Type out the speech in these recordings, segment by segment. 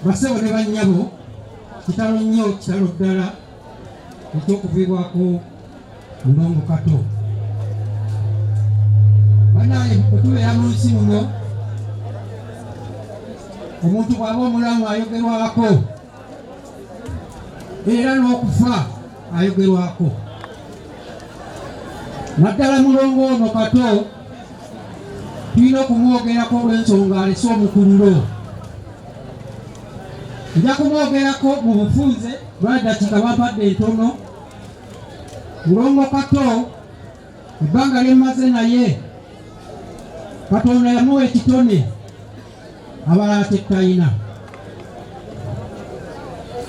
basebo ne bannyabo kitalo nnyo kitalo ddala ekyokuviibwako Mulongo Kato. Banaye okubeera mu nsi muno omuntu bw'aba omulamu ayogerwako era n'okufa ayogerwako. Naddala Mulongo ono Kato tulina okumwogerako olw'ensonga alese omukululo. Nja kumwogerako mu bufunze lw'eddakiika bampadde entono. Mulongo Kato ebbanga lyemmaze naye Katonda yamuwa ekitone abalala tetayina.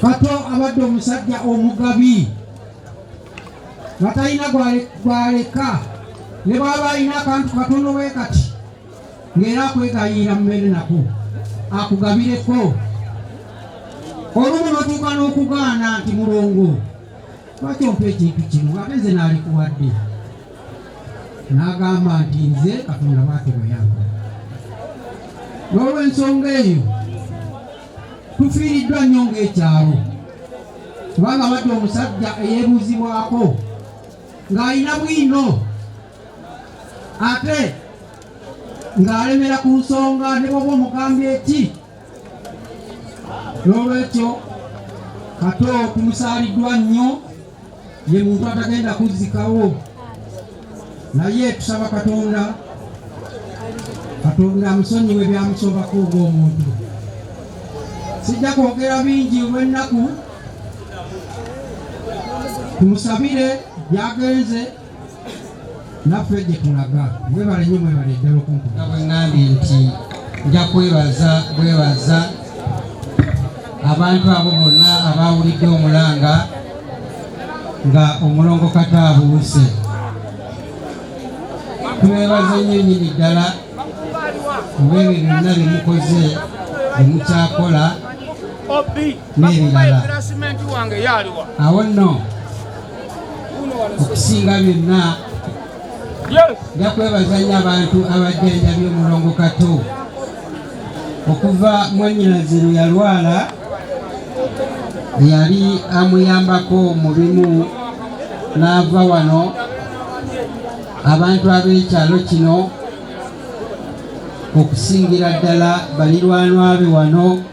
Kato abadde omusajja omugabi nga talina gwaleka ne bw'aba alina akantu katono bwe kati ng'era akwegayirira mmere nako akugabireko. Olumu n'otuuka n'okugaana nti Mulongo lwaki ompa ekintu kino ate nze naalikuwadde? N'agamba nti nze Katonda bw'ati bwe yankola. N'olw'ensonga eyo tufiiriddwa nnyo ng'ekyalo kubanga abadde omusajja eyeebuuzibwako ng'alina bwino ate ng'alemera ku nsonga ne bw'oba omugambye eki. N'olwekyo Kato tumusaaliddwa nnyo, ye muntu atagenda kuzzikawo. Naye tusaba Katonda amusonyiwe byamusobako ng'omuntu. Sijja kwogera bingi olw'ennaku, tumusabire byagenze naffe gye tulaga. Mwebale nnyo, mwebale ddala okumpuga. Bwe ŋŋambye nti nja bwebaza abantu abo bonna abawulidde omulanga nga Omulongo Kato abuuse. Tubeebaza nnyo nnyini ddala olw'ebyo byonna bye mukoze, bye mukyakola n'ebirala. Awo nno okusinga byonna nja kwebaza nnyo abantu abajjanjabi Omulongo Kato okuva mwannyinaze lwe yalwala yali amuyambako mu bimu n'ava wano. Abantu ab'ekyalo kino okusingira ddala balirwanwa be wano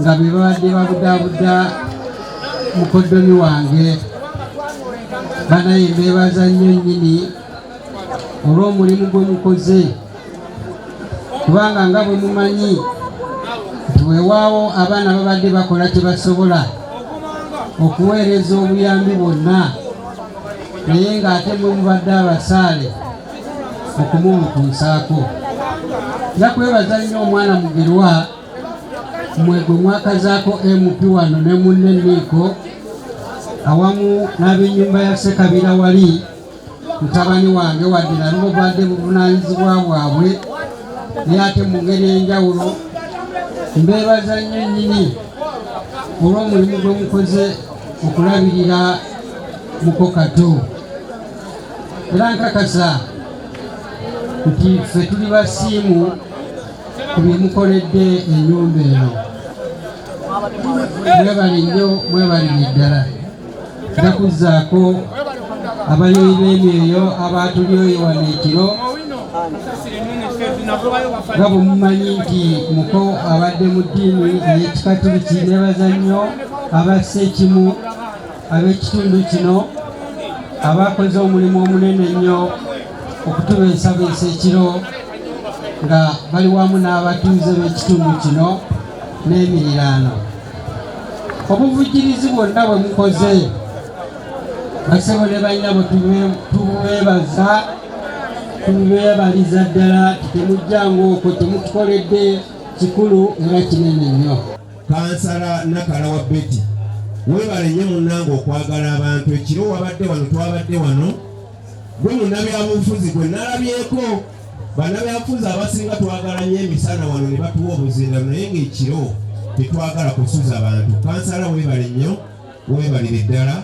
nga be babadde babudaabuda mukoddomi wange. Banaye mbeebaza nnyo nnyini olw'omulimu gwe mukoze, kubanga nga bwe mumanyi nti weewaawo abaana babadde bakola kye basobola okuweereza obuyambi bwonna, naye ng'ate mwe mubadde abasaale okumumutuusaako. Nja kwebaza nnyo omwana Mugerwa mmwe gwe mwakazaako MP wano ne munne Niiko awamu n'ab'ennyumba ya Ssekabira wali mutabani wange, wadde nabo bubadde buvunaanyizibwa bwabwe naye ate mu ngeri enjawulo. Mbeebaza nnyo nnyini olw'omulimu gwe mukoze okulabirira Muko Kato. Era nkakasa nti ffe tuli basiimu ku bye mukoledde ennyumba eno. Mwebale nnyo, mwebalire ddala. Nja kuzzaako abalimi b'emyoyo abaatuli oyo wano ekiro. Nga bwe mumanyi nti Muko abadde mu ddiini ey'Ekikatuliki. Neebaza nnyo abasse ekimu ab'ekitundu kino abakoze omulimu omunene nnyo okutubeesabeesa ekiro nga bali wamu n'abatuuze b'ekitundu kino n'emiriraano. Obuvujjirizi bwonna bwe mukoze basebo ne bannyabo tubeebaza, tubeebaliza ddala. Temujjanga okwo, temutukoledde kikulu era kinene nnyo. Kansala Nakala wa Betty, weebale nnyo munnange okwagala abantu. Ekiro wabadde wano, twabadde wano, gwe munnabyabufuzi gwe nalabyeko. Bannabyabufuzi abasinga twagala nnyo emisana wano ne batuwa obuzindalo, naye ng'ekiro tetwagala kusuza bantu. Kansala weebale nnyo, weebalire ddala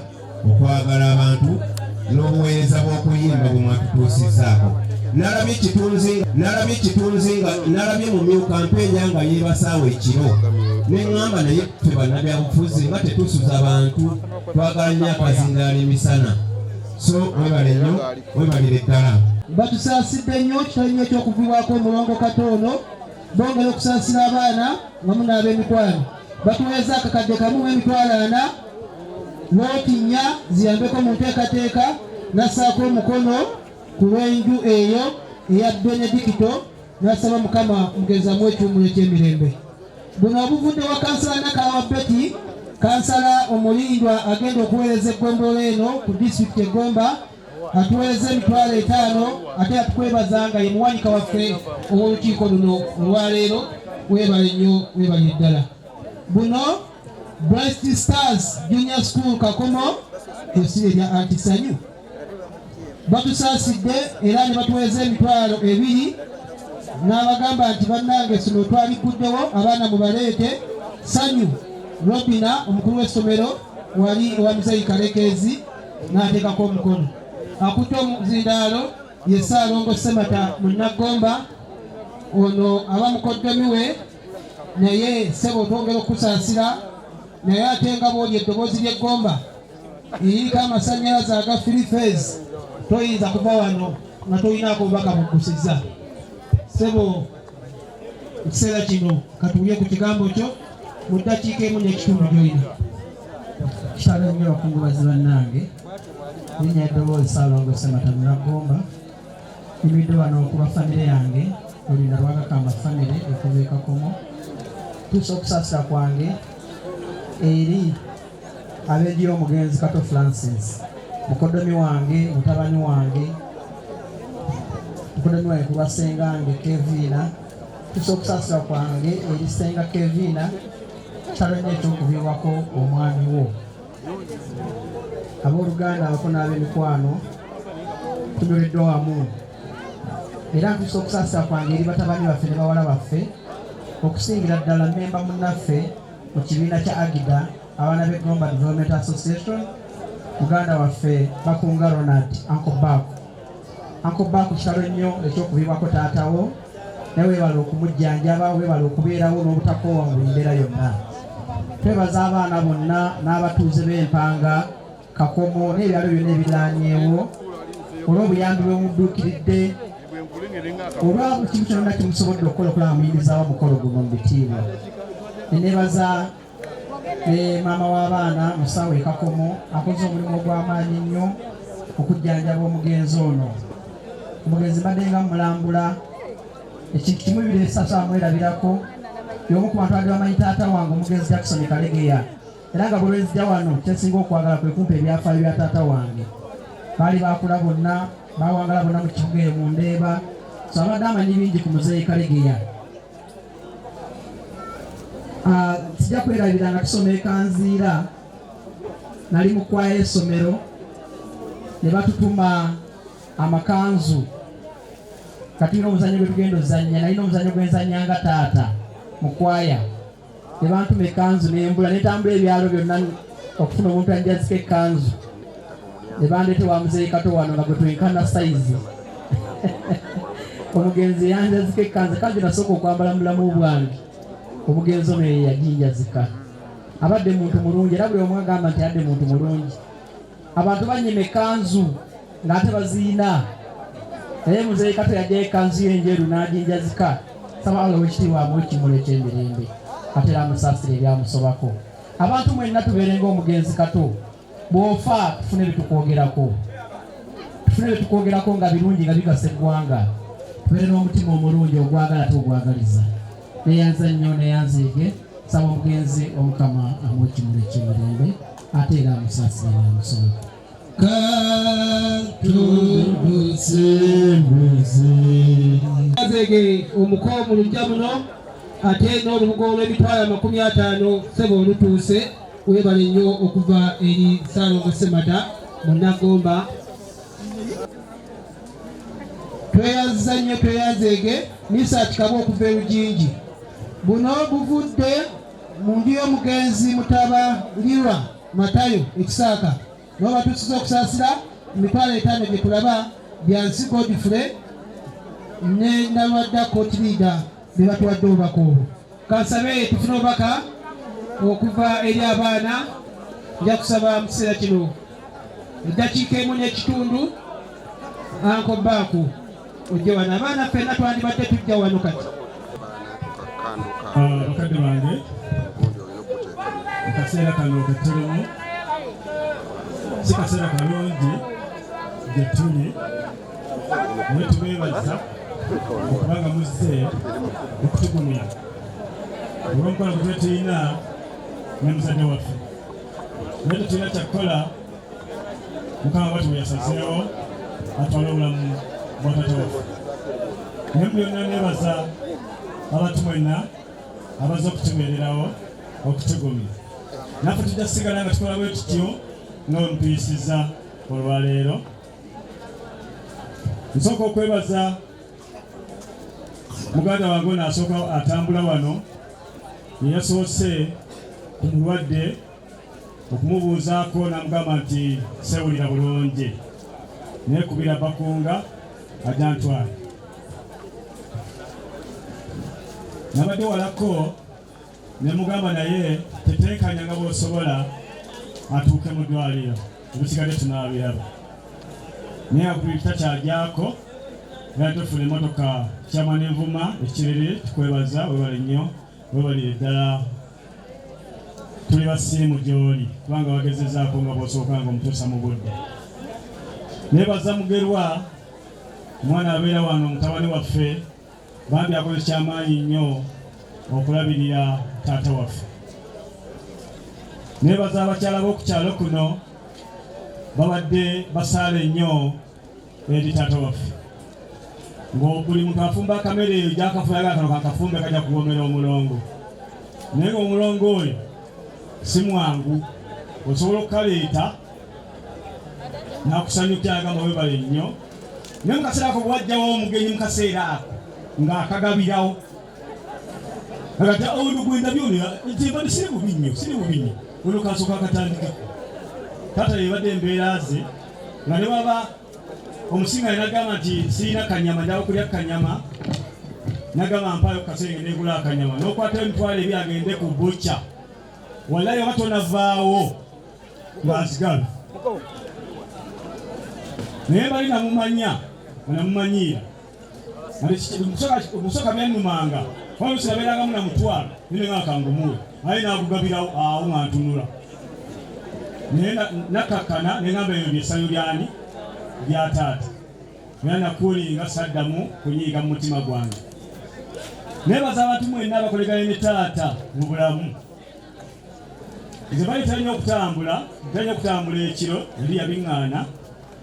okwagala abantu n'obuweereza bw'okuyimba bwe mwatutuusizzaako. Nalabye ekitunzi nga nalabye mu myuka mpeenya nga yeebasaawo ekiro neŋŋamba naye ffe bannabyabufuzi nga tetusuza abantu twagala nnyo akazindaala emisana so webale nnyo webalire ddala batusaasidde nnyo kitali nnyo ekyokuviibwako omulongo katono bongera okusaasira abaana wamu n'ab'emikwano batuweeza akakadde kamu w'emitwalo 4 lwotinnya ziyambeko mu nteekateeka nassaako omukono ku lw'enju eyo eya Benedicto n'asaba Mukama mugezamu ekiwummulo eky'emirembe. Buno obuvudde wa kansala Nakalawa Betty, kansala omulindwa agenda okuweereza eggombolola eno ku disitulikiti Egomba atuweereza emitwalo 5 ate atukwebaza nga ye muwanika waffe ow'olukiiko luno olwaleero. Weebale nnyo weebalire ddala. Buno Bright Stars Junior School Kakomo essire lya Antisanyu batusaasidde era ne batuweeza emitwalo 2 n'abagamba nti bannange essomero twaliguddewo abaana mubaleete. Sanyu Robina omukulu w'essomero wali owa Muzeyi Kalekezi n'ateekako omukono. Akutte omuzindaalo ye Ssaalongo Semata Munnagomba ono aba mukoddomi we naye ssebo twongera okusaasira naye ate nga bw'oli eddoboozi ly'eggomba eriko amasannyalaze aga free phase toyinza kuva wano nga tolinaako bubaka buggusiza. Ssebo ekiseera kino katuwulye ku kigambo kyo mu ddakiika emu n'ekitundu gy'olina. Kitalo nnyo abakungubazi bannange linnya eddoboozi Ssaalongo Semata Munnagomba nyumidde wano okuba famire yange olina Lwagakamba famire okuva e Kakomo tuusa okusaasira kwange eri ab'enju y'omugenzi Kato Francis mukoddomi wange mutabani wange mukoddomi wange kuba sengange Kevina tuusa okusaasira kwange eri senga Kevina kitalo nnyo ekyokuviibwako omwami wo abooluganda abako n'ab'emikwano tunywereddwa wamu era ntuusa okusaasira kwange eri batabani baffe ne bawala baffe okusingira ddala mmemba munnaffe mu kibiina kya Agida abaana b'Egomba Development Association muganda waffe Bakunga Ronald Uncle Baku kitalo nnyo ekyokuviibwako taatawo naye weebala okumujjanjaba weebala okubeerawo n'obutakoowa mu buli mbeera yonna. Twebaza abaana bonna n'abatuuze b'Empanga Kakomo n'ebyalo byonna ebiriraanyeewo olw'obuyambi bwe mudduukiridde olwa buli kintu kyonna kimusobodde okukola okulaba muyimizaawo omukolo guno mu bitiibwa. Neneebaza maama w'abaana musawo e Kakomo akoze omulimu ogw'amaanyi nnyo okujjanjaba omugenzi ono. Omugenzi mbadde nga mulambula ekintu kimu bireesasa amwerabirako y'omu ku bantu abadde bamanyi taata wange omugenzi Jackson Kalegeya era nga bulwenzija wano kyensinga okwagala kwe kumpa ebyafaayo bya taata wange. Baali baakula bonna baawangala bonna mu kibuga eyo mu Ndeeba so abadde amanyi bingi ku Muzeeyi Kalegeya. Sijja kwerabira nga tusoma ekanziira nali mu kwaya y'essomero ne batutuma amakanzu kati tulina omuzannyo gwe tugenda ozannya nalina omuzannyo gwe nzannyanga taata mu kwaya ne bantuma ekanzu nembula netambula ebyalo byonna okufuna omuntu anjazika ekanzu ne bandeete wa Muzeeyi Kato wano nga gwe twenkana sayizi omugenzi yanjazika ekanzu kanzi nasooka okwambala mu bulamu bwange omugenzi ono ye yaginjazika. Abadde muntu mulungi era buli omu agamba nti adde muntu mulungi. Abantu banyima ekanzu ng'ate baziina naye Muzeeyi Kato yajja ekanzu y'enjeru n'aginjazika. Saba Allah w'ekitiibwa amuwe ekimuli eky'emirembe ate era amusaasire ebyamusobako. Abantu mwenna tubeere ng'omugenzi Kato bw'ofa tufune bye tukwogerako nga birungi nga bigasa eggwanga. Tubeere n'omutima omulungi ogwagala ate ogwagaliza. Neyanza nnyo neyanziige saba omugenzi Omukama amuwe ekimuli eky'emirembe ate era amusaasire ebyamusobako. Azege omukoomu lujja muno ate n'olubugo olw'emitwalo 50 ssebo olutuuse. Weebale nnyo okuva eri Ssaalongo Semata Munnagomba. Tweyanza nnyo tweyanzeege Misati Kabo okuva e Rujinji. Buno buvudde mu nju y'omugenzi Mutabalirwa Matayo Ekisaaka no batuusiza okusaasira emitwalo 5 gye tulaba Byansi Godfrey ne Nalwadda Court Leader be batuwadde obubaka obwo. Kansabe tufuna obubaka okuva eri abaana nja kusaba mu kiseera kino eddakiika emu n'ekitundu anko baaku ojje wano abaana ffenna twandibadde tujja wano kati bakadde bange akaseera kano ketulimu si kaseera kalungi gye tuli naye tubeebaza okubanga muzze okutugumira olw'omukono gwe tulina ne muzadde waffe naye tetulina kyakukola mukama bwati bwe yasazeewo atwala obulamu bwa tata waffe naye byonna neebaza abantu mwenna abaza okutubeererawo okutugumira naffe tujja kusigala nga tukola bwe tutyo nga bwe mutuyisizza olwaleero. Nsooka okwebaza muganda wange ono asooka atambula wano ye yasoose ku mulwadde okumubuuzaako n'amugamba nti seewulira bulungi neekubira bakunga ajja ntwale. Nabadde walako ne mugamba naye teteekanya nga bw'osobola atuuke mu ddwaliro obusigadde tunaabiraba naye akubiri takyajjaako era tufuna emmotoka kyama n'envuma ekirere tukwebaza webale nnyo webalire ddala tuli basiimu gy'oli kubanga wagezezaako nga bw'osooka nga omutuusa mu budde. Neebaza mugerwa omwana abeera wano mutabani waffe bambi akoze kyamaanyi nnyo okulabirira taata waffe. Neebaza abakyala b'oku kyalo kuno babadde basaale nnyo eri taata waffe ng'obuli muntu afumba akamere eyo gy'akafuyaga kano kakafumbe kajja kuwomera omulongo naye ng'omulongo oyo si mwangu osobola okukaleeta n'akusanyukira agamba webale nnyo naye mu kaseera ako bwajjawo omugenyi mu kaseera ako ng'akagabirawo agati ono gwenda byonera nti siri bubi nnyo ono kasooka akatandika taata yebadde embeera ze nga ne waba omusinga nagamba nti sirina kanyama njala okulya kanyama nagamba mpayo kasenge negula akanyama n'okwata emitwalo ebi agende ku buca wallahi oba tonavaawo ng'azigala naye bali namumanya namumanyiira omusooka byannumanga olusi nabeerangamu namutwala nine ngakangumuwe aye nagugabirawo awo nga ntunula naye nakakkana negamba ebyo byesayo lyani bya taata era nakulinga saddamu kunyiiga mu mutima gwange. Neebaza abantu mwenna abakolegane ne taata mu bulamu nze bali talina okutambula ekiro eri yabiŋŋaana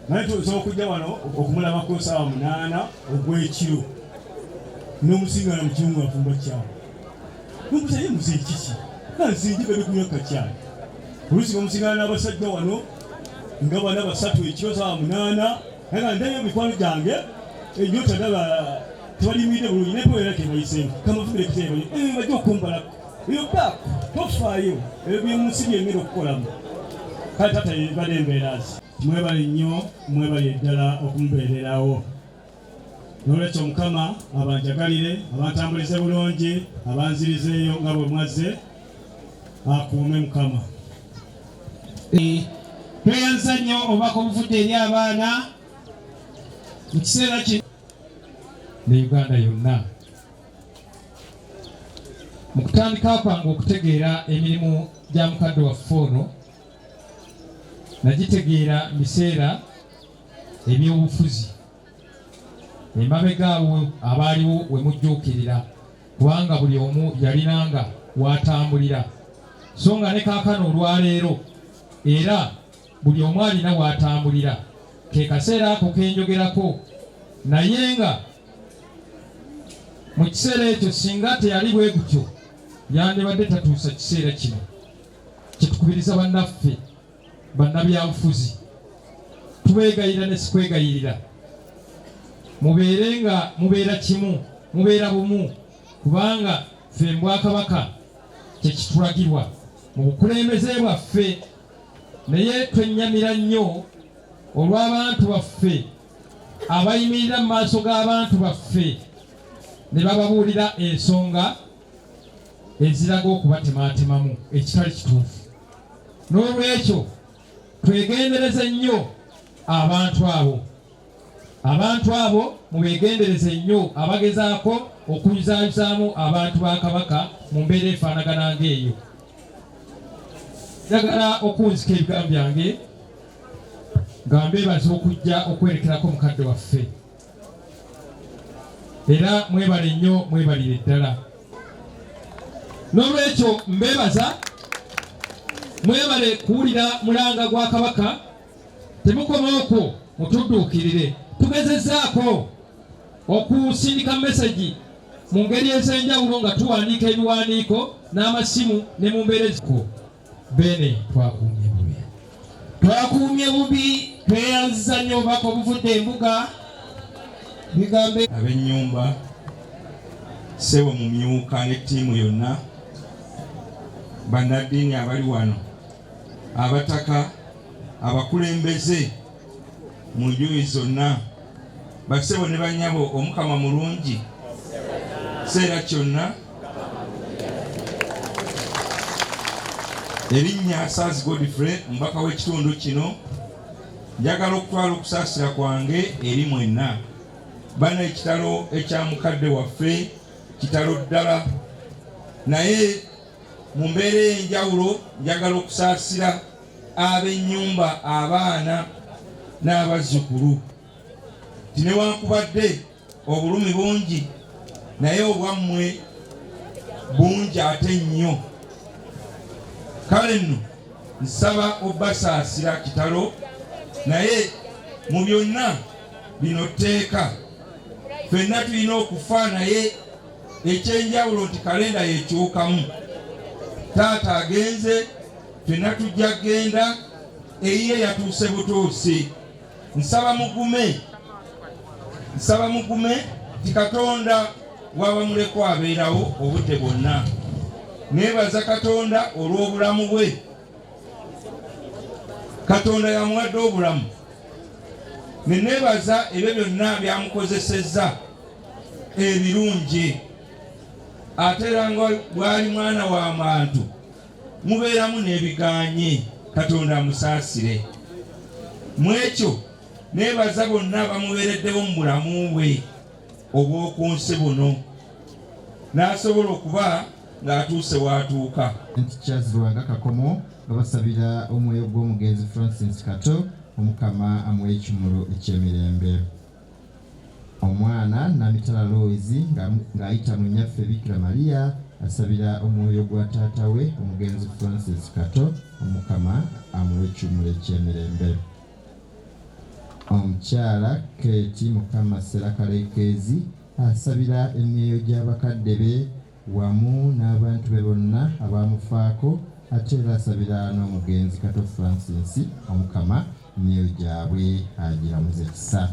naye tusobola okujja wano okumulabako saawa 8 ogw'ekiro n'omusinga mu kiwungu afumba kyalo nomusaye muze kiki nanze njagala kunywa kakyali oluusi bamusigala n'abasajja wano nga bana 3 ekiro saawa 8 nga ndayo mikwano gyange enyota ndaba tebalimidde bulungi nepoera tebayiseemu kamavumire kiteba bajja okumbalako eyo baako tofaayo ebyo byemunsi byengera okukolamu kale taata bade embeerazi mwebale nnyo mwebale eddala okumubeererawo n'olwekyo Mukama abanjagalire abantambulize bulungi abanzirizeeyo nga bwe mwaze akuume Mukama. Tweyanza nnyo obubaka obuvudde eri abaana mu kiseera kino ne Uganda yonna. Mu kutandika kwange okutegeera emirimu gya mukadde waffe ono nagitegeera mu biseera eby'obufuzi emabega abo abaaliwo we mujjuukirira kubanga buli omu yalinanga watambulira so nga ne kaakano olwaleero era buli omu alina watambulira ke kaseera ako kenjogerako naye nga mu kiseera ekyo singa teyali bwe gutyo yandibadde tatuusa kiseera kino kyetukubiriza bannaffe bannabyabufuzi tubeegayirira ne sikwegayirira mubeere nga mubeera kimu mubeera bumu kubanga ffe mbwakabaka kyekitulagirwa mu bukulembeze bwaffe naye twenyamira nnyo olw'abantu baffe abayimirira mu maaso g'abantu baffe ne bababuulira ensonga eziraga okubatematemamu ekitali kituufu. N'olwekyo twegendereze nnyo abantu abo mubegendereze nnyo abagezaako okuyuzaayuzaamu abantu ba Kabaka mu mbeera efaanagana ng'eyo. Njagala okunzika ebigambo byange nga mbeebaza okujja okwerekerako mukadde waffe, era mwebale nnyo, mwebalire ddala. N'olwekyo mbeebaza mwebale kuwulira mulanga gwa Kabaka, temukoma okwo mutudduukirire. Tugezezzaako okusindika mesagi mu ngeri ez'enjawulo nga tuwandiika ebiwandiiko n'amasimu ne mu mbeera eziko. Bene twakuumye bubi, tweyanziza nnyo obubaka obuvudde embuga. Bigambe ab'ennyumba, ssebo mumyuka ne ttiimu yonna, bannaddiini abali wano, abataka, abakulembeze mu njuyi zonna, bassebo ne bannyabo, Omukama mulungi kiseera kyonna. Erinnya Saazi Godfrey, mubaka w'ekitundu kino, njagala okutwala okusaasira kwange eri mwenna. Bana ekitalo ekya mukadde waffe kitalo ddala, naye mu mbeera ey'enjawulo njagala okusaasira ab'ennyumba, abaana n'abazzukulu. Tinewankubadde obulumi bungi, naye obwammwe bungi ate nnyo. Kale nno nsaba obbasaasira kitalo, naye mu byonna bino tteeka ffenna tulina okufa, naye ekyenjawulo nti kalenda yekyukamu. Taata agenze, ffenna tujja kgenda, eyiye yatuuse butuusi. Nsaba mugume ti Katonda w'abamulekwa abeerawo obudde bwonna. Neebaza Katonda olw'obulamu bwe. Katonda yamuwadde obulamu. Ne neebaza ebyo byonna byamukozesezza ebirungi. Ate era nga bw'ali mwana wa bantu mubeeramu n'ebigaanye. Katonda amusaasire. Mu ekyo neebaza bonna bamubeereddewo mu bulamu bwe obw'oku nsi buno, n'asobola okuba ng'atuuse w'atuuka. Charles Lwanga Kakomo nga basabira omwoyo gw'omugenzi Francis Kato, Omukama amuwe ekimulu eky'emirembe. Omwana Namitala Loizi ng'ayita mu nnyaffe Bikira Maria asabira omwoyo gwa taata we omugenzi Francis Kato, Omukama amuwe ekimulu eky'emirembe. Omukyala Keti Mukama Serakalekeezi asabira emyoyo gy'abakadde be wamu n'abantu be bonna abamufaako, ate era asabira n'omugenzi Kato Francis, Omukama emyoyo gyabwe agiramuze ekisa.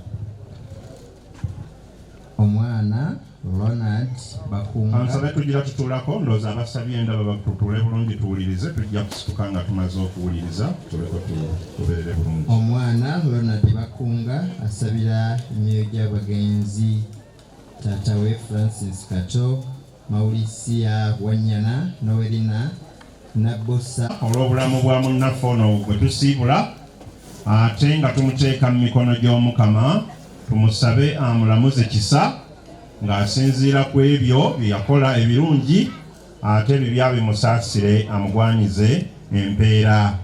Omwana Ronald Bakunga ansabe tugira tutulako, ndowooza abasabye endaba batutule bulungi tuwulirize, tujja kusituka nga tumaze okuwuliriza tuleko tubeerere bulungi. Omwana Ronald Bakunga asabira emyoyo gy'abagenzi taata we Francis Kato, Maurisia Wanyana, Noelina Nabosa olw'obulamu bwa munnaffe ono gwe tusiibula, ate nga tumuteeka mu mikono gy'Omukama, tumusabe amulamuze kisa ng'asinziira ku ebyo bye yakola ebirungi, ate bibya bimusaasire amugwanyize empeera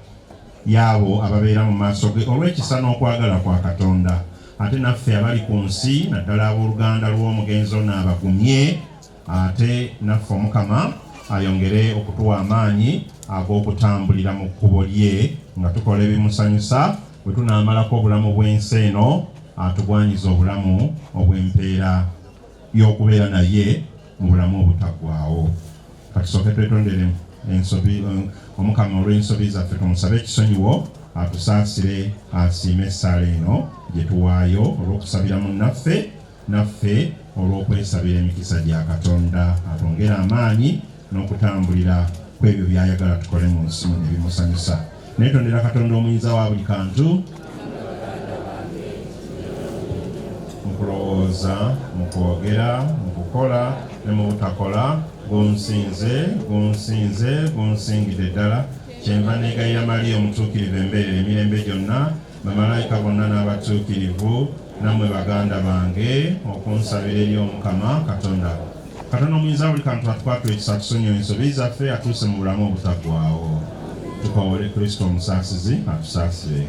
y'abo ababeera mu maaso ge olw'ekisa n'okwagala kwa Katonda. Ate naffe abali ku nsi naddala abooluganda lw'omugenzi ono abagumye, ate naffe Omukama ayongere okutuwa amaanyi ag'okutambulira mu kkubo lye nga tukola ebimusanyusa, bwe tunaamalako obulamu bw'ensi eno atugwanyiza obulamu obw'empeera y'okubeera naye mu bulamu obutaggwaawo. Katusooke twetondere ensobi Omukama olw'ensobi zaffe, tumusabe ekisonyiwo atusaasire, asiime essaala eno gye tuwaayo olw'okusabira munnaffe, naffe olw'okwesabira emikisa gya Katonda, atwongere amaanyi n'okutambulira ku ebyo by'ayagala tukole mu nsi ne bimusanyusa. Neetondera Katonda omuyinza wa buli kantu, mu kulowooza, mu kwogera, mu kukola ne mu butakola, gunsingidde ddala kyenva negayira Mariya omutuukirivu embeerera emirembe gyonna bamalayika bonna n'abatuukirivu nammwe baganda bange okunsabira eri Omukama Katonda omuyinza buli kantu atukwatula ekisa tusonyiwe ensobi zaffe atuuse mu bulamu obutaggwaawo tukowole Kristo omusaasizi atusaasire.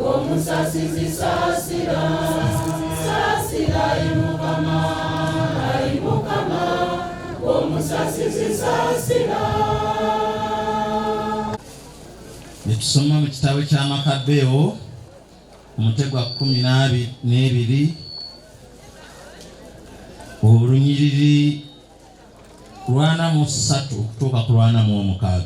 Omusasizi saasira Mukama omusasizi saasira. Tusoma mu kitabo kya Makabeyo omutego gwa 12 olunyiriri 43 okutuuka ku 46.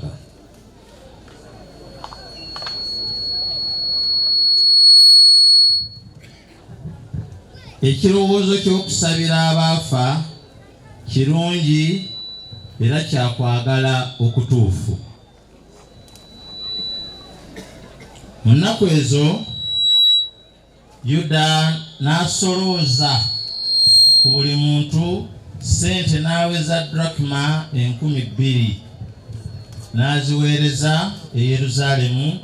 Ekirowoozo ky'okusabira abaafa kirungi era kyakwagala okutuufu. Mu nnaku ezo Yuda n'asolooza ku buli muntu sente n'aweza drakma 2,000 n'aziweereza e Yeruzaalemu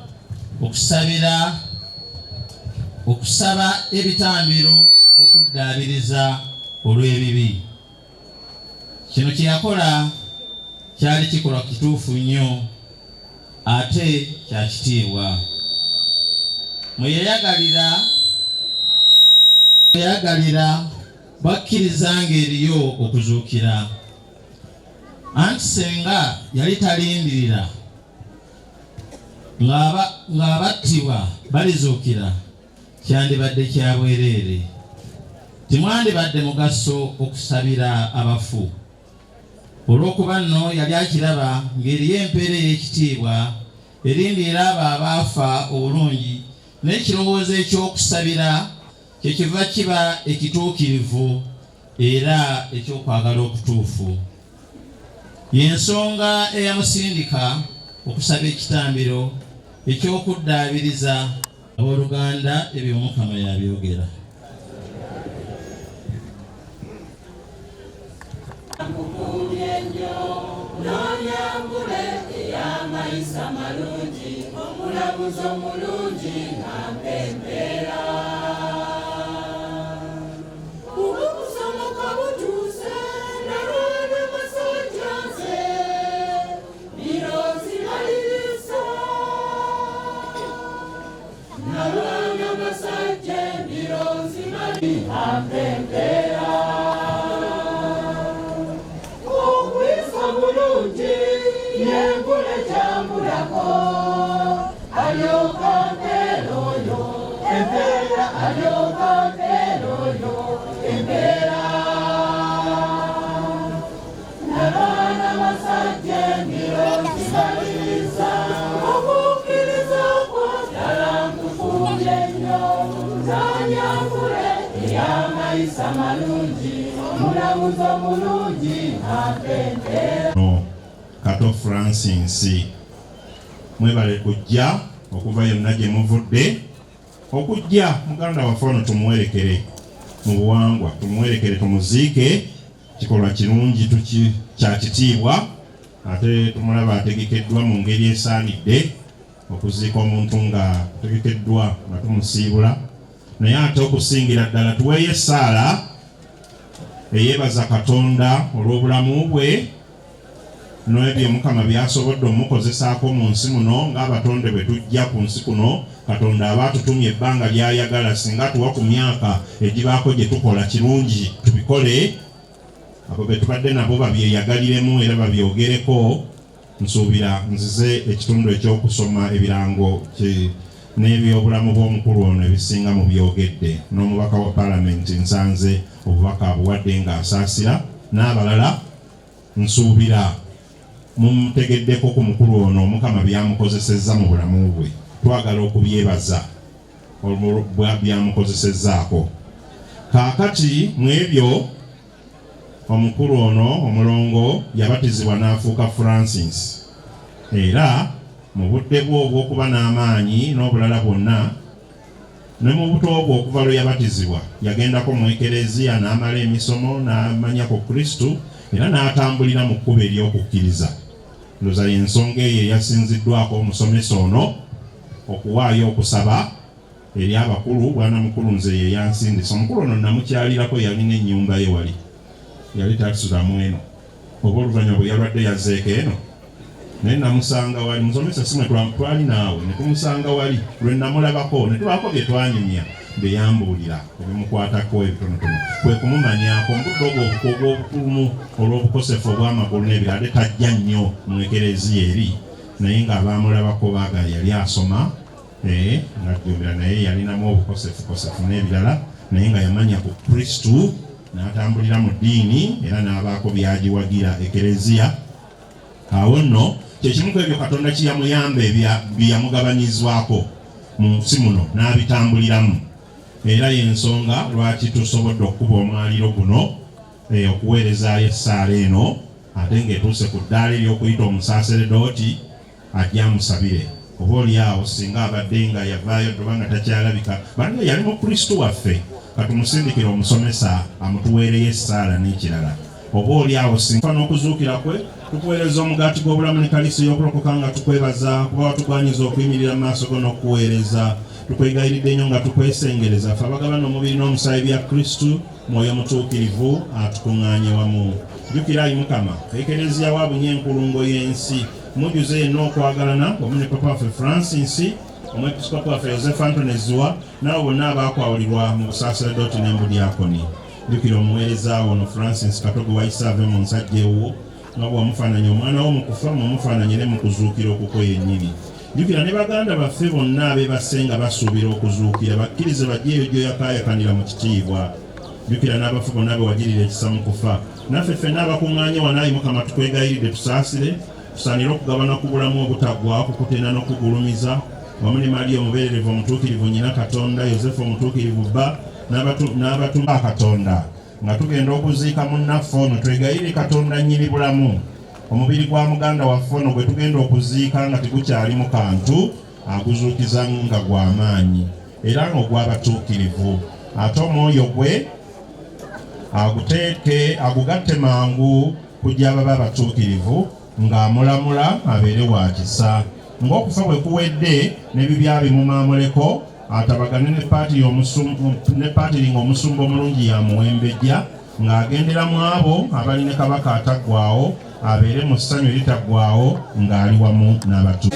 okusaba ebitambiro okuddaabiriza olw'ebibi. Kino kye yakola kyali kikola kituufu nnyo ate kya kitiibwa. Mweyagalira bakkirizanga eriyo okuzuukira. Anti senga yali talindirira ng'abattibwa balizuukira kyandibadde kya bwereere. Timwandibadde mugaso okusabira abafu. Olw'okuba nno yali akiraba ng'eriyo empeera ey'ekitiibwa erindirira abo abaafa obulungi n'ekirowoozo eky'okusabira kyekiva kiba ekituukirivu era ekyokwagala okutuufu. Y'ensonga eyamusindika okusaba ekitambiro eky'okuddaabiriza abooluganda ebyo Mukama yabyogera. Ey'amayisa malungi omulamuzi omulungi nampembera. Obukusomoka butuuse nalwana masajja nze birozi maliriza. Nalwana masajja birozi maliriza nampembera. Obwisa bulungi yengule kyambulako alyoka mpeeroyo empeera alyoka mpeeroyo empeera. Nabaana basajja emirozi maliriza okukkiriza kwa ddala nkufumbye nnyo nanyambule ey'amayisa malungi omulamuzi omulungi nampembera. Kato Francis mwebale kujja okuva yonna gye muvudde okujja muganda waffe ono tumuwerekere mu buwangwa, tumuwerekere tumuziike. Kikolwa kirungi kya kitiibwa ate tumulaba ategekeddwa mu ngeri esaanidde okuziika omuntu nga ategekeddwa nga tumusiibula. Naye ate okusingira ddala tuweeyo essaala eyeebaza Katonda olw'obulamu bwe n'ebyo Mukama byasobodde omukozesaako mu nsi muno ng'abatonde bwe tujja ku nsi kuno. Katonda aba atutumye ebbanga ly'ayagala, singa tuwa ku myaka egibaako gye tukola kirungi tubikole. Abo be tubadde nabo babyeyagaliremu era babyogereko. Nsuubira nzize ekitundu eky'okusoma ebirango n'ebyobulamu bw'omukulu ono ebisinga mu byogedde. N'omubaka wa Paalamenti nsanze obubaka abuwadde ng'asaasira, n'abalala nsuubira mumutegeddeko ku mukulu ono Mukama byamukozesezza mu bulamu bwe. Twagala okubyebaza byamukozesezzaako. Kaakati mu ebyo omukulu ono omulongo yabatizibwa n'afuuka Francis, era mu budde bwe obw'okuba n'amaanyi n'obulala bwonna ne mu buto bwe okuva lwe yabatizibwa yagendako mu ekereziya n'amala emisomo n'amanya ku Kristo era n'atambulira mu kkubo ery'okukkiriza. Ndowooza y'ensonga eyo eyasinziddwako omusomesa ono okuwaayo okusaba eri abakulu. Bwana mukulu nze ye yansindisa. Omukulu ono namukyalirako, yalina ennyumba ye wali, yali tatusulamu eno. Oba oluvannyuma bwe yalwadde yazzeeko eno, naye namusanga wali. Musomesa si mwe twali naawe, ne tumusanga wali. Lwe namulabako ne tubaako bye twanyumya bye yambuulira ebimukwatako ebitonotono. Kwe kumumanyako mu budde obw'obukulumu olw'obukosefu obw'amagulu n'ebirala. Ate tajja nnyo mu ekereziya eri, naye ng'abaamulabako baagala yali asoma ng'ajjumbira, naye yalinamu obukosefu n'ebirala, naye nga yamanya ku Kristo n'atambulira mu ddiini era n'abaako byagiwagira ekereziya. Awo nno kyekimu ku ebyo Katonda kiyamuyamba byeyamugabanyizwako mu nsi muno n'abitambuliramu. Era y'ensonga lwaki tusobodde okukuba omwaliro guno okuweerezaayo essaala eno, ate ng'etuuse ku ddaala ery'okuyita omusaaseredooti ajja amusabire. Oba oliawo singa abadde nga yavaayo toba nga takyalabika, banga yali mu Kristo waffe, katumusindikire omusomesa amutuweereyo essaala n'ekirala. Oba oliawo singa n'okuzuukira kwe tukuweereza omugaati gw'obulamu ne kaliisi y'okulokoka nga tukwebaza kuba watugwanyiza okuyimirira mu maaso go n'okuweereza. Tukwegayiridde nnyo nga tukwesengereza ffe abagabana omubiri n'omusaayi bya Kristo, Mwoyo Mutuukirivu atukuŋŋaanye wamu. Jjukirayi Mukama, ekereziya wa bunyenkulungo y'ensi, mujjuze yenna okwagalana wamu ne Papa waffe Francis, omwepiskopi waffe Joseph Anthony Zziwa, n'abo bonna abaakwawulirwa mu busaaseredooti n'embudyakoni. Jjukira omuweereza ono Francis Katogo wayise ave mu nsajja ewuwo, nga bwe wamufaananya omwana wo mu kufa, mumufaananye ne mu kuzuukira okukwo yennyini. Jjukira ne baganda baffe bonna abeebase nga basuubira okuzuukira, bakkirize bajjeeyo gy'oyakaayakanira mu kitiibwa. Jjukira n'abafu bonna be wagirira ekisa mu kufa. Naffe ffenna abakuŋŋaanye wanaayi Mukama tukwegayiridde tusaasire, tusaanire okugabana ku bulamu obutaggwa, kukutenda n'okugulumiza, wamu ne Mariya omubeererevu omutuukirivu nnyina Katonda, Yosefu omutuukirivu bba, n'abatumba Katonda. Nga tugenda okuziika munnaffe ono, twegayire Katonda nnyini bulamu omubiri gwa muganda waffe ono gwe tugenda okuziika nga tegukyalimu kantu, aguzuukiza nga gw'amaanyi era ng'ogw'abatuukirivu. Ate omwoyo gwe agugatte mangu kujja ababa abatuukirivu, ng'amulamula abeere wa kisa. Ng'okufa bwe kuwedde n'ebibya bimumaamuleko, atabagane ne paatiringa omusumba omulungi yamuwembejja, ng'agendera mu abo abali ne kabaka ataggwaawo, abeere mu ssanyu eritaggwaawo ng'ali wamu n'abatu.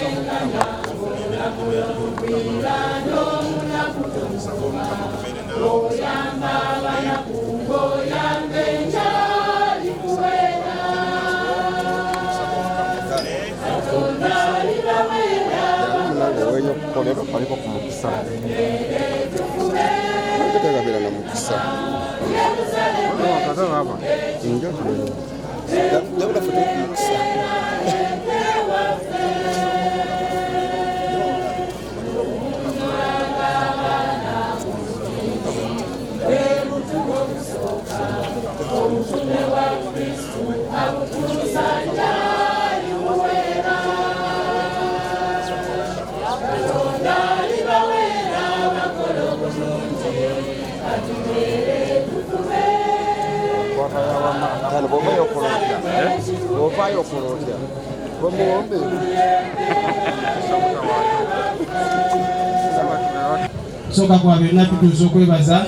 Soka kwa byonna tutuusa okwebaza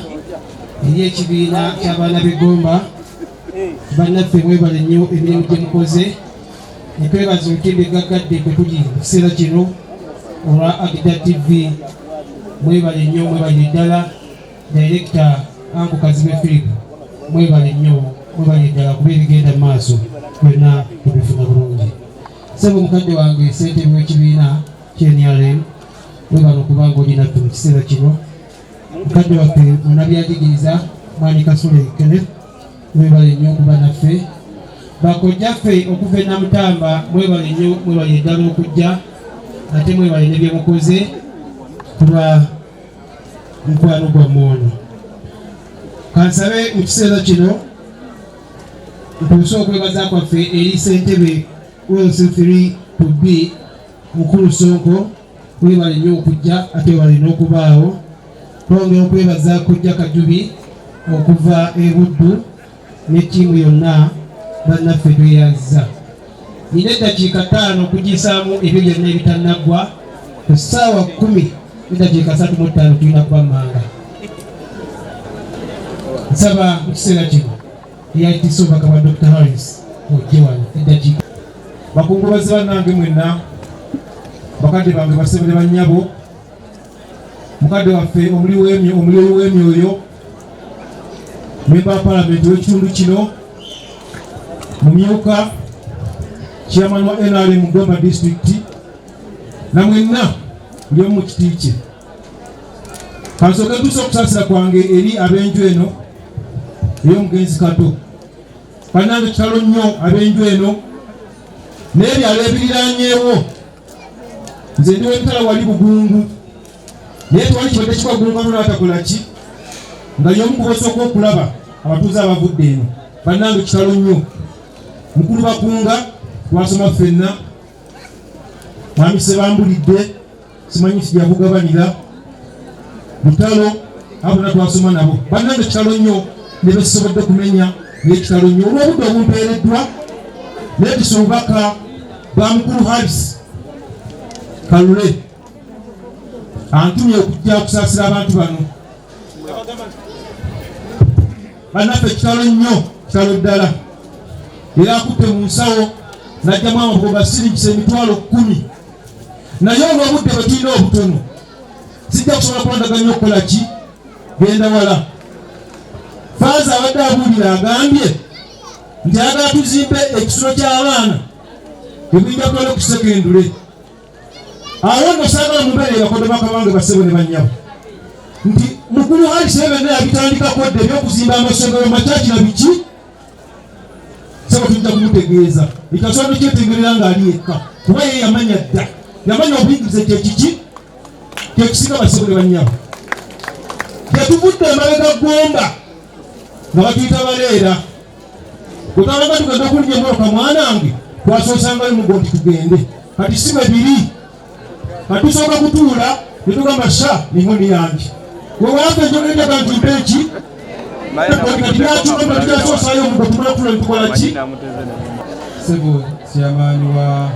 eri ekibiina ky'abaana b'eggomba. Bannaffe mwebale nnyo emirimu gye mukoze, ne twebaza olutindo egaggadde kwe tuli mu kiseera kino olwa Agida TV. Mwebale nnyo, mwebale ddala. Director Anko Kazibe Philip, mwebale nnyo, mwebale ddala kuba ebigenda mu maaso byonna tubifuna bulungi. Ssebo mukadde wange ssentebe w'ekibiina ky'NRM, mwebale okuba ng'oli naffe mu kiseera kino. Mukadde waffe munnabyadigiriza Mwani Kasule Kenneth, mwebale nnyo okuba naffe. Bakojjaffe okuva e Namutamba, mwebale nnyo, mwebale ddala okujja, ate mwebale ne bye mukoze kulwa mukwano gwammwe ono. Kansabe mu kiseera kino ntuuse okwebaza kwaffe eri ssentebe Wilson B Mukulu Sonko, mwebale nnyo okujja ate webale n'okubaawo. twongera okwebaza Kojja Kajubi okuva e Buddu ne ttiimu yonna bannaffe tweyazza. Nina eddakiika 5 okugisaamu ebyo byonna ebitanaggwa. Ku ssaawa 10 eddakiika 35 tulina kuba mmanga. Nsaba mu kiseera kino eyayitisa obubaka bwa Dr. Harris ojje wano eddakiika. Bakungubazi bannange mwenna, bakadde bange basebole bannyabo, mukadde waffe omuli w'emyoyo, memba wa palamenti w'ekitundu kino, mumyuka chairman wa NRM Gomba District, na mwenna buli omu mu kiti kye. Kansooke ntuuse okusaasira kwange eri ab'enju eno ey'omugenzi Kato. Bannange kitalo nnyo ab'enju eno n'ebyalo ebiriraanyeewo. Nze ndi w'emitala wali Bugungu, naye tewali kibadde kikwagungamu n'atakola ki nga y'omu ku bosooka okulaba abatuuze abavudde eno. Bannange kitalo nnyo. Mukulu Bakunga twasoma ffenna, mwami Sebambulidde simanyi kijabugabanira Butalo abo na twasoma nabo. Bannange kitalo nnyo ne besobodde kumenya n'ekitalo nnyo olw'obudde obumpeereddwa n'ekisa obubaka bwa mukulu Harris Kalule antumye okujja kusaasira abantu bano. Bannaffe kitalo nnyo, kitalo ddala. Era akutte mu nsawo n'ajjamu amabugo ga siringisa emitwalo 10. Naye olw'obudde bwe tulina obutono sijja kusobola kulondaganya okukola ki genda wala. Faaza abadde abuulira agambye nti ayagala tuzimbe ekisulo ky'abaana ebijja kutola okusekendule. Awo nno saagala mumbeere bakodde bakabange basebo ne bannyabo nti mukulu Harris benna yabitandikako dde ebyokuzimba amasomero makyaki na biki sebo tujja kumutegeeza ekyasobola kyetegerera ng'ali yekka kuba ye yamanya dda, yamanya obuyigirize kyekiki kyekisinga basebo ne bannyabo. Tetuvudde emabega Gomba nga batuyita baleera bwetwabaga tugenda okulinnya emmotoka mwanange twasoosangayo mugo nti tugende kati si bwe biri. Kati tusooka kutuula ne tugamba sha ningoni yange wewalafe enjogerera nti mpeki kati byatugamba tujasoosaayo omugo tumala kutula ne tukola ki. Ssebo chairman wa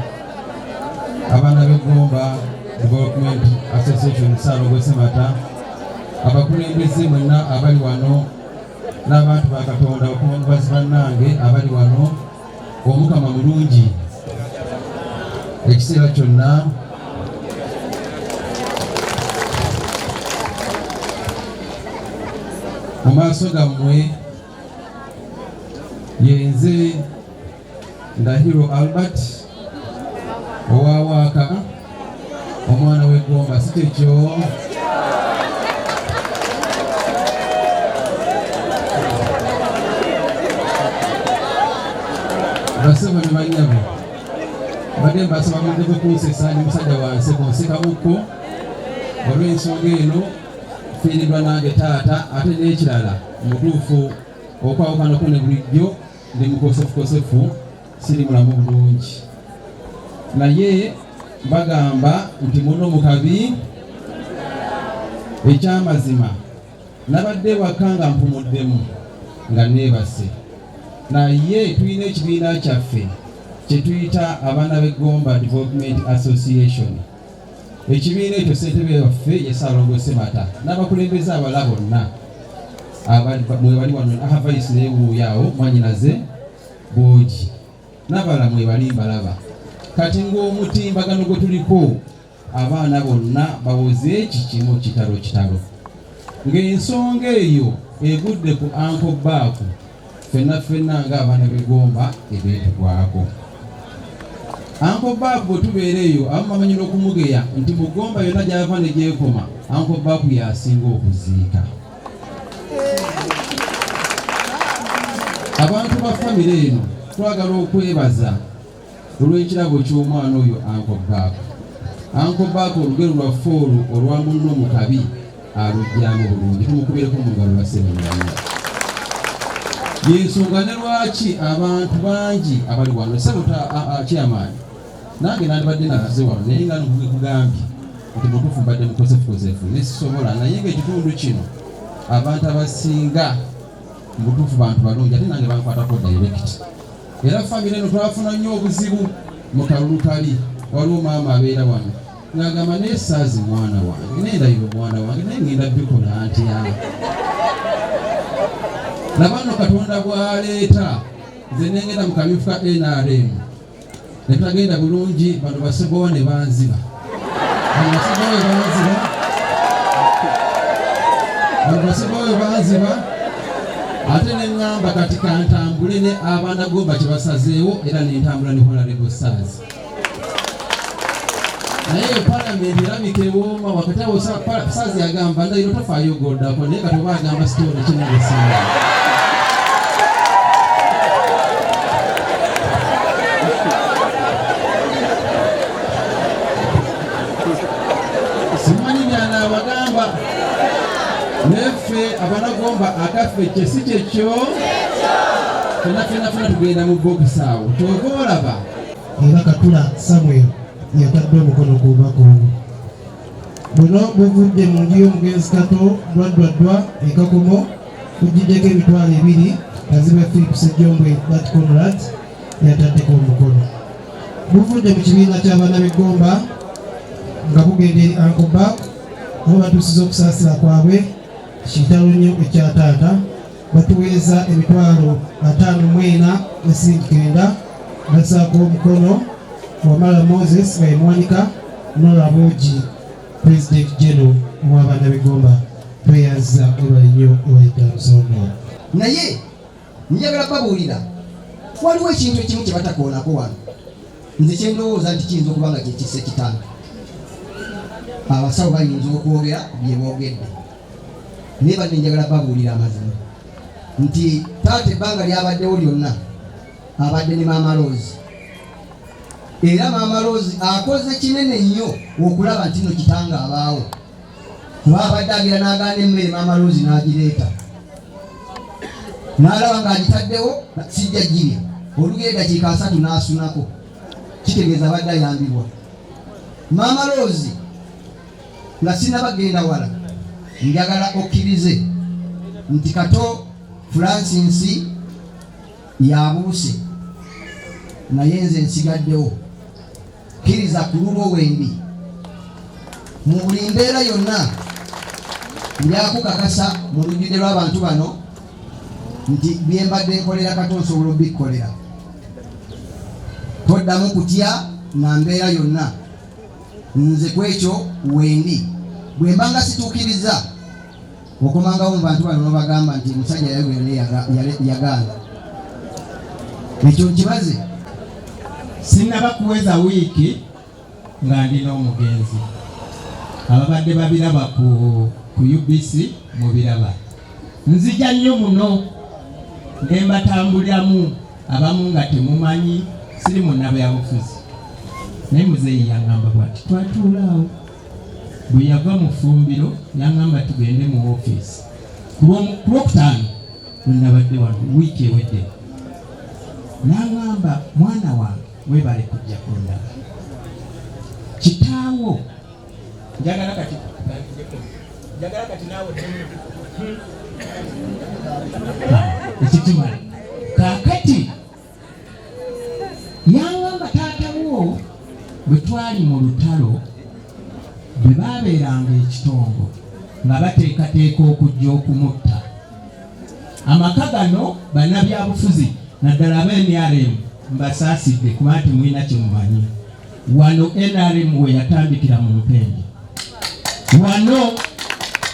abaana b'e Gomba Development Association Saalongo Ssemata, abakulembeze mwenna abali wano n'abantu ba Katonda okungubazi bannange abali wano, Omukama mulungi ekiseera kyonna. Mu maaso gammwe yenze Ndahiro Albert owa Waaka, omwana w'e Gomba, si kyekyo? Basebo ne bannyabo badde mbasaba mundeke kunsesa ndi musajja wa nseko nsekabuko olw'ensonga eno fiiriddwa nange taata ate n'ekirala mutuufu okwawukanako ne bulijjo ndi mukosefukosefu siri mulamu bulungi. Naye bagamba nti muno mukabi ekyamazima nabadde waka nga mpumuddemu nga neebase. Naye tulina ekibiina kyaffe kye tuyita abaana b'e Gomba Development Association. Ekibiina ekyo ssentebe waffe ye Saalongo Ssemata n'abakulembeze abala bonna mwebali wano, Vice Lewuuyaawo mwanyinaze Boogi n'abala mwebali mbalaba. Kati ng'omutimbagano gwe tuliko abaana bonna bawoze eki kimu kitalo. Ng'ensonga eyo egudde ku Uncle Baaku ffenna ng'abaana b'e Gomba ebeetugwako. Uncle Baaku bwe tubeera eyo abamu bamanyira okumugeya nti mu Gomba yonna gy'ava ne gyekoma Uncle Baaku y'asinga okuziika. Abantu ba famire eno twagala okwebaza olw'ekirabo ky'omwana oyo Uncle Baaku. Uncle Baaku olugero lwaffe olwo olwa munno mu kabi alugyamu bulungi, tumukubiireko mu ngalo basebenyamu. Yensonga ne lwaki abantu bangi abali wano sebo chairman nange nandibadde navuze wano naye nga nkugambye nti mutuufu mbadde mukosefukosefu nesisobola naye ng'ekitundu kino abantu abasinga mutuufu bantu balungi ate nange bankwatako direct era famire eno twafuna nnyo obuzibu mu kalulu kali waliwo maama abeera wano ng'agamba nesaazi mwana wange nendabira omwana wange naye ngenda bikola ntya labano katonda bwaleeta nze nengenda mu kamyufu ka NRM ne tagenda bulungi bano basegowa ne banziba banziba ate neŋŋamba kati kantambule ne abaana gomba kye basazeewo era nentambula ne honorable Stars naye palamenti erabika ewooma wakati awo Stars yagamba ndayiro tofaayo goddako naye kati oba agamba sitore kimugesinga simanyi byanaabagamba neffe abanagomba akaffe kye si kyekyo fenafenafena tugenda mu bokisi awo kyova olaba era Katula Samuel yatadde omukono ku bubaka obwo buno buvudde mu nju y'omugenzi Kato Dwadwadwa ekakomo kujiddeko emitwalo 2 kazibe Philip Sejjombwe Bat Conrad yataddeko omukono buvudde mu kibiina ky'abaana b'eggomba nga bugenda eri Uncle Back aho batuusiza okusaasira kwabwe kitalo nnyo ekya taata batuweeza emitwalo 54,9 basaako omukono Wamala Moses Mwanika Nora Moji President General w'abaana b'eggomba tweyaza olwa nnyo olw'ettamusonga naye njagala babuulira waliwo ekintu ekimu kye batakoonako wano nze kyendowooza nti kiyinza okuba nga kyekisa ekitanga abasawo bayinza okwogera bye boogedde naye badde njagala babuulira amazima nti taata ebbanga lyabaddewo lyonna abadde ne Maama Rose era Maama Rose akoze kinene nnyo okulaba nti no kitanga abaawo kuba abadde agira n'agaana emmere Maama Rose n'agireeta n'alaba ng'agitaddewo sijja girya olugero eddakiika 3 n'asunako kitegeeza abadde ayambibwa Maama Rose nga sinabagenda wala njagala okkirize nti Kato Francis yabuuse naye nze nsigaddewo kkiriza ku lulwo wendi mu buli mbeera yonna ndyakukakasa mu lujjudde lw'abantu bano nti bye mbadde nkolera Kato nsobola obikkolera toddamu kutya na mbeera yonna nze kwekyo wendi bwe mbanga situukiriza okomangawo mu bantu bano nobagamba nti musajja yagaana ekyo nkibaze sinaba kuweza wiiki nga ndina omugenzi ababadde babiraba ku UBC mubiraba nzija nnyo muno nembatambuliramu abamu nga temumanyi siri munnabyabufuzi naye muzeeyi yangamba bwati twatuulaawo bwe yava mu ffumbiro yangamba tugende mu ofiisi ku lwokutaano lwenabadde wano wiiki ewedde nangamba mwana wange webale kujja kundaba kitaawo njagala kati naawe ekikimala kaakati yangamba taatawo bwe twali mu lutalo bwe baabeeranga ekitongo nga bateekateeka okujja okumutta amaka gano bannabyabufuzi naddala aba NRM mbasaasidde kuba nti mulina kyemumanyi wano NRM we yatandikira mu Mpende wano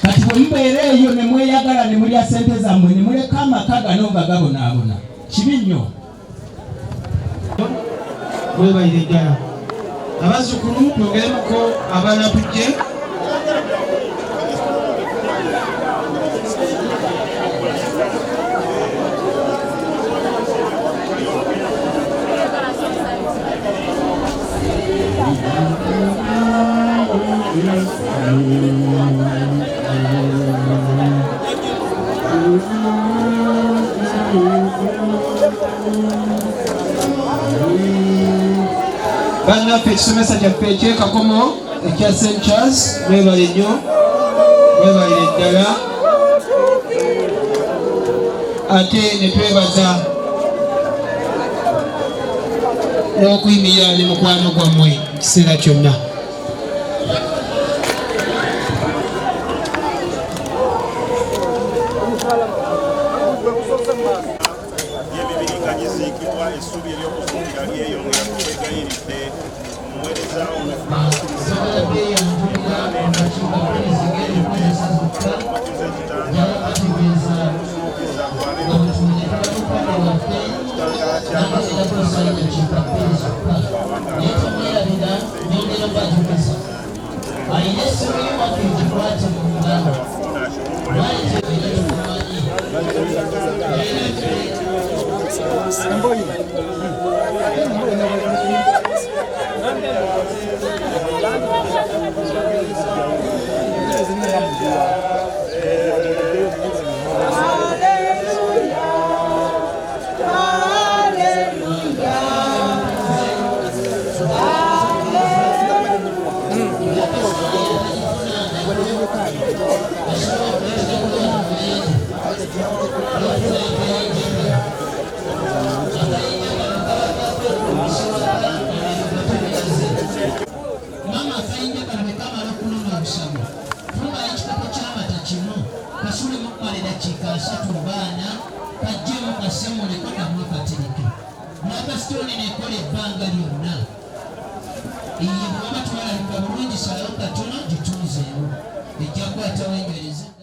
kati bwe mubeera eyo ne mweyagala ne mulya ssente zammwe ne muleka amaka gano nga gabonaabona kibi nnyo webayire ddala abazzukulu twogeremuko abaana tujje bannaffe ekisomesa kyaffe ekyekakomo ekya St. Charles mwebale nnyo mwebalire ddala ate ne twebaza n'okuyimirira ne mukwano gwammwe mu kiseera kyonna. y'emibiri nga giziikibwa essubi ery'okufumbira lyeyongera kutwegayiridde omuweereza Mama akainja kamekama lokuluma busamo. Funga ekikopo ky'amata kimu kasule mukumala eddakiika 3 baana kajjemu kasemuleko namwe katereke. N'akasitoni nekola ebbanga lyonna. Eyo bw'oba twalabika bulungi salawo katono gituuzeewo. Ejja kukwatawo enjoleze.